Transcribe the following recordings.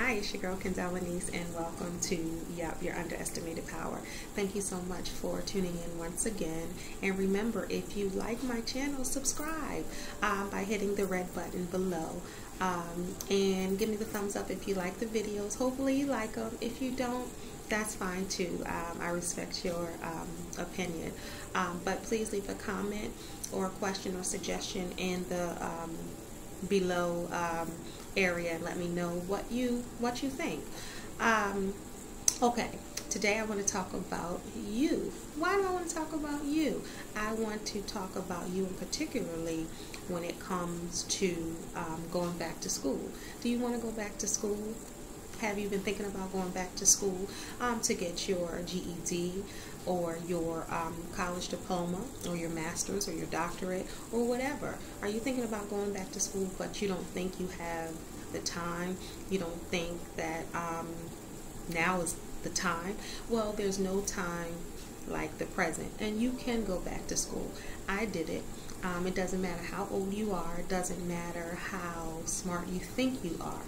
Hi, it's your girl Kendell Lenice, and welcome to Y.U.P, Your Underestimated Power. Thank you so much for tuning in once again. And remember, if you like my channel, subscribe by hitting the red button below. And give me the thumbs up if you like the videos. Hopefully you like them. If you don't, that's fine too. I respect your opinion. But please leave a comment or a question or suggestion in the below area and let me know what you think. Okay, today I want to talk about you. Why do I want to talk about you? I want to talk about you, and particularly when it comes to going back to school. Do you want to go back to school? Have you been thinking about going back to school to get your GED or your college diploma or your master's or your doctorate or whatever? Are you thinking about going back to school but you don't think you have the time? You don't think that now is the time? Well, there's no time like the present, and you can go back to school. I did it. It doesn't matter how old you are. It doesn't matter how smart you think you are.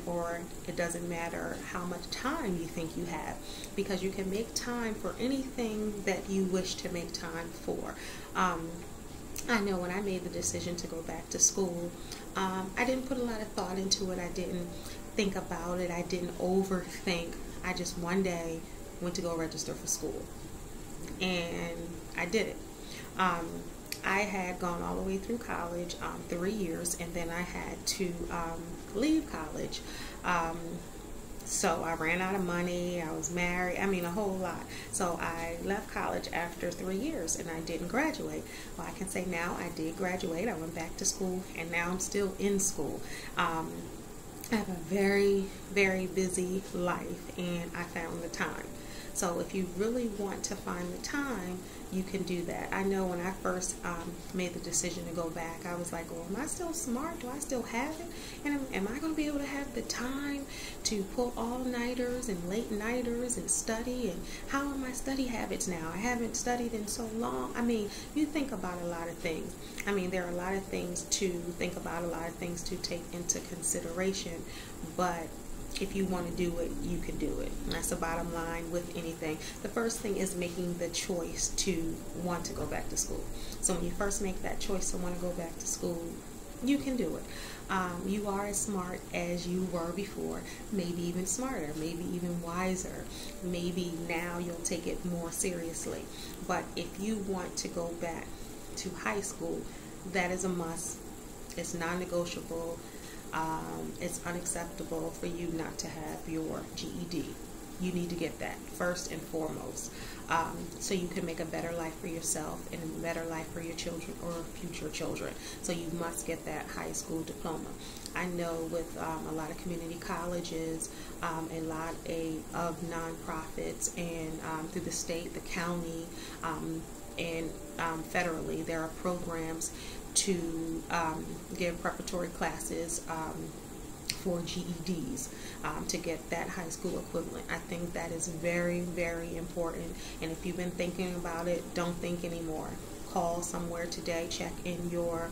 Or it doesn't matter how much time you think you have, because you can make time for anything that you wish to make time for. I know when I made the decision to go back to school, I didn't put a lot of thought into it. I didn't think about it. I didn't overthink. I just one day went to go register for school, and I did it. I had gone all the way through college, 3 years, and then I had to leave college. So I ran out of money, I was married, a whole lot. So I left college after 3 years and I didn't graduate. Well, I can say now I did graduate. I went back to school and now I'm still in school. I have a very, very busy life, and I found the time. So if you really want to find the time, you can do that. I know when I first made the decision to go back, I was like, well, am I still smart? Do I still have it? And am I going to be able to have the time to pull all-nighters and late-nighters and study? And how are my study habits now? I haven't studied in so long. You think about a lot of things. There are a lot of things to think about, a lot of things to take into consideration, but if you want to do it, you can do it. And that's the bottom line with anything. The first thing is making the choice to want to go back to school. So when you first make that choice to want to go back to school, you can do it. You are as smart as you were before, maybe even smarter, maybe even wiser. Maybe now you'll take it more seriously. But if you want to go back to high school, that is a must. It's non-negotiable. It's unacceptable for you not to have your GED. You need to get that first and foremost, so you can make a better life for yourself and a better life for your children or future children. So you must get that high school diploma. I know with a lot of community colleges, a lot of nonprofits, and through the state, the county, and federally, there are programs to give preparatory classes for GEDs to get that high school equivalent. I think that is very, very important. And if you've been thinking about it, don't think anymore. Call somewhere today, check in your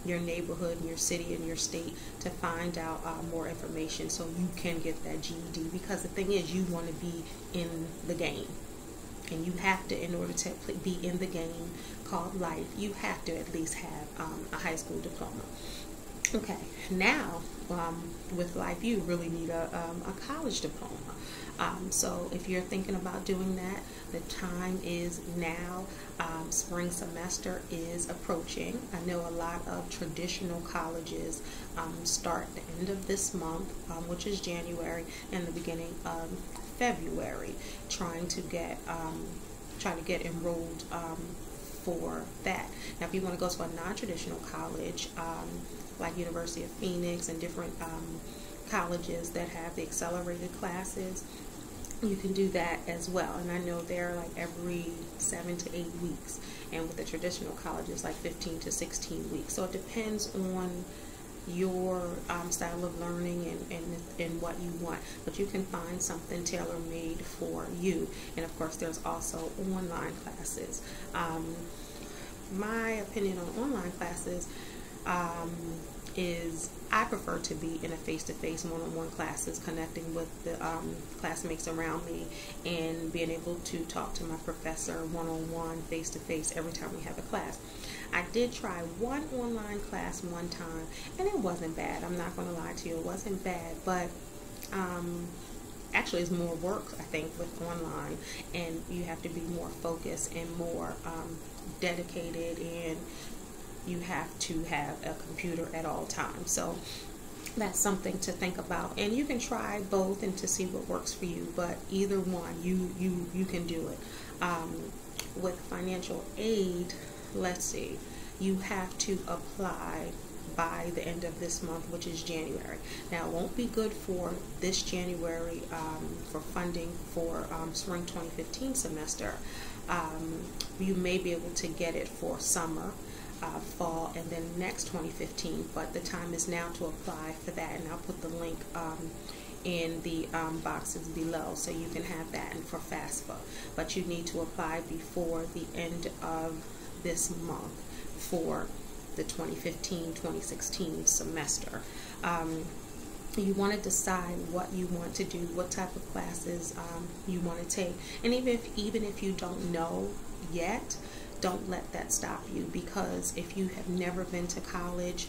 neighborhood, your city, and your state to find out more information so you can get that GED. Because the thing is, you want to be in the game. And you have to, in order to be in the game called life, you have to at least have a high school diploma. Okay, now with life, you really need a college diploma. So if you're thinking about doing that, the time is now. Spring semester is approaching. I know a lot of traditional colleges start at the end of this month, which is January, and the beginning of February, trying to get enrolled for that. Now, if you want to go to a non-traditional college, like University of Phoenix and different colleges that have the accelerated classes, you can do that as well. And I know they're like every 7 to 8 weeks, and with the traditional colleges, like 15 to 16 weeks. So it depends on your style of learning and what you want, but you can find something tailor-made for you. And of course, there's also online classes. My opinion on online classes is I prefer to be in a face-to-face, one-on-one classes, connecting with the classmates around me and being able to talk to my professor one-on-one, face-to-face every time we have a class. I did try one online class one time, and it wasn't bad. I'm not going to lie to you, it wasn't bad, but actually it's more work, I think, with online, and you have to be more focused and more dedicated, and you have to have a computer at all times. So that's something to think about, and you can try both and to see what works for you, but either one, you can do it. With financial aid, let's see, you have to apply by the end of this month, which is January. Now, it won't be good for this January for funding for spring 2015 semester. You may be able to get it for summer, fall, and then next 2015, but the time is now to apply for that, and I'll put the link in the boxes below so you can have that, and for FAFSA. But you need to apply before the end of this month for the 2015-2016 semester. You want to decide what you want to do, what type of classes you want to take, and even if you don't know yet, don't let that stop you, because if you have never been to college,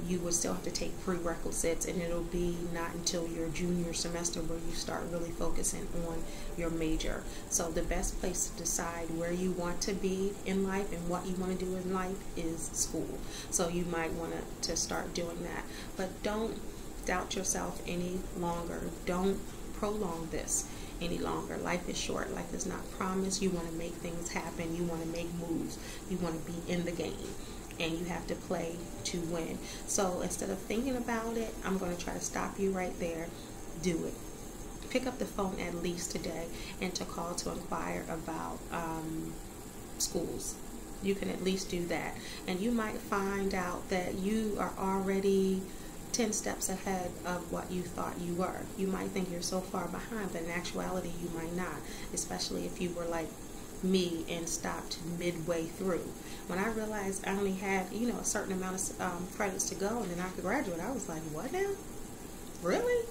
you will still have to take prerequisites, and it'll be not until your junior semester where you start really focusing on your major. So the best place to decide where you want to be in life and what you want to do in life is school. So you might want to start doing that, but don't doubt yourself any longer. Don't prolong this any longer. Life is short. Life is not promised. You want to make things happen. You want to make moves. You want to be in the game, and you have to play to win. So instead of thinking about it, I'm going to try to stop you right there. Do it. Pick up the phone at least today and to call to inquire about schools. You can at least do that, and you might find out that you are already 10 steps ahead of what you thought you were. You might think you're so far behind, but in actuality you might not, especially if you were like me and stopped midway through. When I realized I only had, a certain amount of credits to go and then I could graduate, I was like, what now? Really?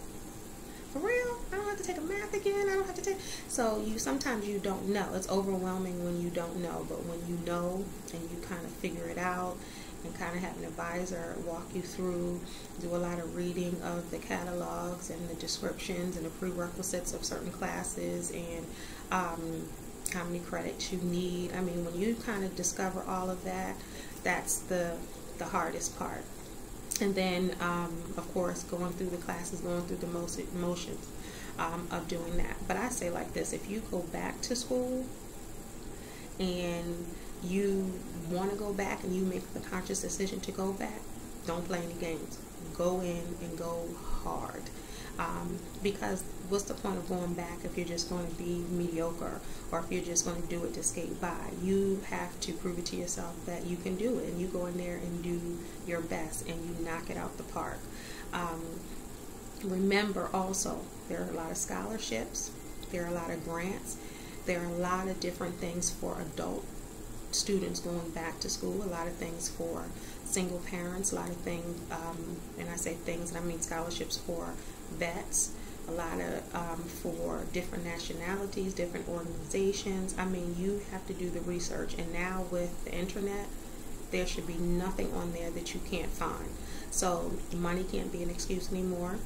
For real? I don't have to take a math again? I don't have to take... So sometimes you don't know. It's overwhelming when you don't know, but when you know and you kind of figure it out and kind of have an advisor walk you through, do a lot of reading of the catalogs and the descriptions and the prerequisites of certain classes, and how many credits you need. I mean, when you kind of discover all of that, that's the hardest part. And then, of course, going through the classes, going through the motions of doing that. But I say like this: if you go back to school and you want to go back and you make the conscious decision to go back, don't play any games. Go in and go hard. Because what's the point of going back if you're just going to be mediocre, or if you're just going to do it to skate by? You have to prove it to yourself that you can do it, and you go in there and do your best and you knock it out the park. Remember also, there are a lot of scholarships, there are a lot of grants, there are a lot of different things for adult students going back to school, a lot of things for single parents, a lot of things, and I say things, and I mean scholarships for vets, a lot of for different nationalities, different organizations. I mean, you have to do the research, and now with the internet, there should be nothing on there that you can't find. So money can't be an excuse anymore,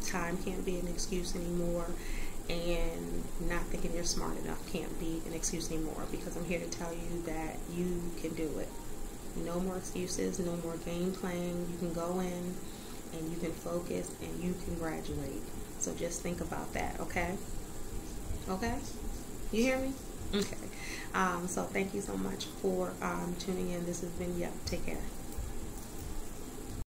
time can't be an excuse anymore, and not thinking you're smart enough can't be an excuse anymore, because I'm here to tell you that you can do it. No more excuses, no more game playing. You can go in and you can focus and you can graduate. So just think about that, okay? Okay? You hear me? Okay. So thank you so much for tuning in. This has been Y.U.P. Take care.